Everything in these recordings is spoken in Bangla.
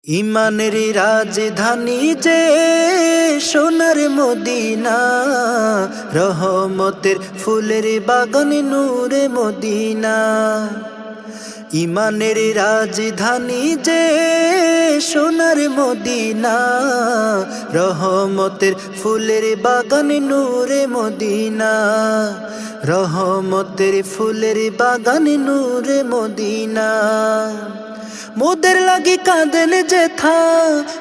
ইমানের রাজধানী যে সোনার মদিনা, রহমতের ফুলের বাগান নূরে মদিনা। ইমানের রাজধানী যে সোনার মদিনা, রহমতের ফুলের বাগান নূরে মদিনা। রহমতের ফুলের বাগান নূরে মদিনা। মোদের লাগি কাঁদেন যেথা,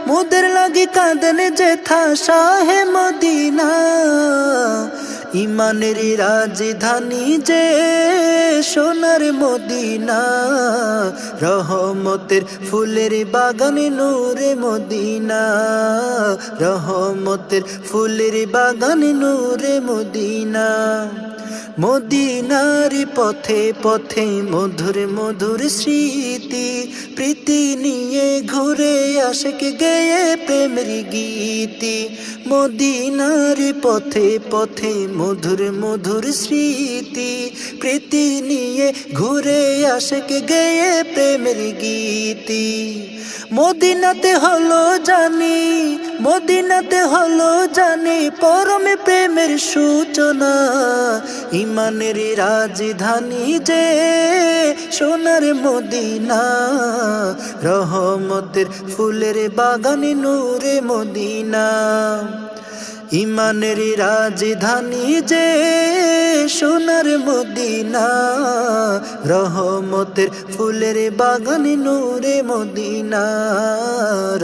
মোদের লাগি কাঁদেন যেথা শাহে মদিনা। ইমানের রাজধানী যে সোনার মদিনা, রহমতের ফুলের বাগান নূরে মদিনা। রহমতের ফুলের বাগান নূরে মদিনা। মদিনার পথে পথে মধুর মধুর স্মৃতি, প্রীতি নিয়ে ঘুরে আশিক গেয়ে প্রেমের গীতি। মদিনার পথে পথে মধুর মধুর স্মৃতি, প্রীতি নিয়ে ঘুরে আশিক গেয়ে প্রেমের গীতি। মদিনাতে হলো জানি, মদিনাতে হলো জানি পরমে প্রেমের সূচনা। ইমানের রাজধানী যে সোনার মদিনা, রহমতের ফুলের বাগান নূরে মদিনা। ইমানের রাজধানী যে সোনার মদিনা, রহমতের ফুলের বাগান নূরে মদিনা।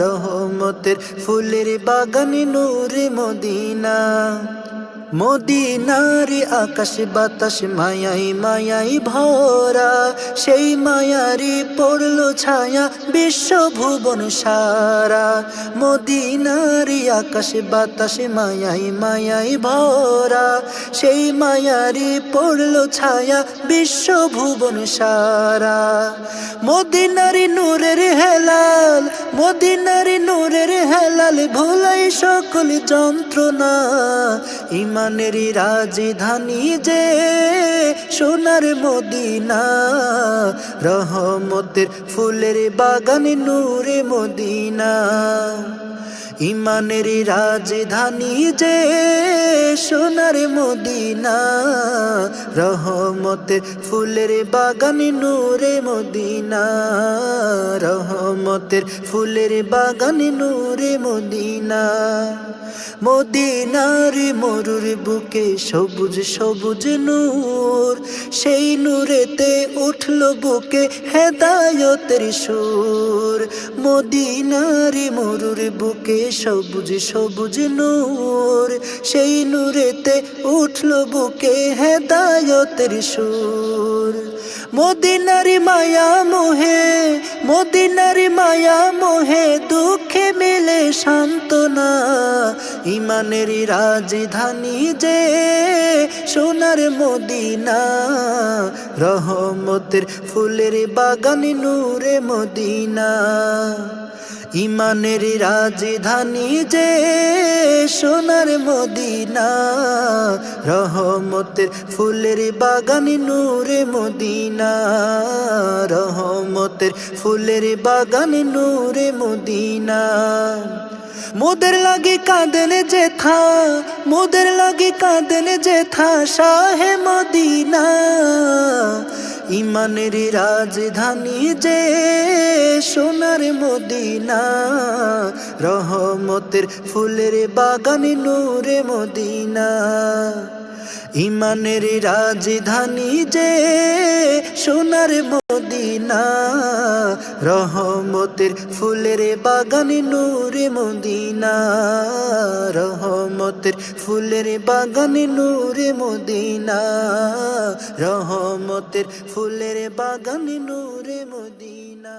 রহমতের ফুলের বাগান নূরে মদিনা। মদিনার আকাশ বাতাস মায়াই মায়াই ভরা, সেই মায়ারি পড়লো ছায়া বিশ্বভুবন সারা। মদিনার আকাশ বাতাস মায়াই মায়াই ভরা, সেই মায়ারি পড়লো ছায়া বিশ্বভুবন সারা। মদিনারি নূরের হেলাল, মদিনারি নূরের হেলাল ভোলাই সকল যন্ত্রণা। ইমানের রাজধানী যে সোনার মদিনা, রহমতের ফুলের বাগান নূরে মদিনা। ইমানের রাজধানী যে সোনার মদিনা, রহমতের ফুলের বাগান নূরে মদিনা। রহমতের ফুলের বাগান নূরে মদিনা। মদিনার মরুর বুকে সবুজ সবুজ নূর, সেই নূরেতে উঠল বুকে হেদায়তের সুর। মদিনার মরুর বুকে সবুজ সবুজ নূর, সেই নূরেতে উঠল বুকে হেদায়তের সুর। মদিনার মায়া মোহে, মদিনার মায়া মোহে দুঃখে মিলে সান্ত্বনা। ইমানের রাজধানী যে সোনার মদিনা, রহমতের ফুলের বাগান নূরে মদিনা। ইমানের রাজধানী যে সোনার মদিনা, রহমতের ফুলের বাগান নূরে মদিনা। রহমতের ফুলের বাগান নূরে মদিনা। মোদের লাগি কাঁদেন যেথা, মোদের লাগি কাঁদেন যেথা শাহে মদিনা। ইমানের রাজধানী যে সোনার মদিনা, রহমতের ফুলের বাগান নূরে মদিনা। ইমানের রাজধানী যে সোনার মদিনা, রহমতের ফুলের বাগান নূরে মদিনা। রহমতের ফুলের বাগান নূরে মদিনা। রহমতের ফুলের বাগান নূরে মদিনা।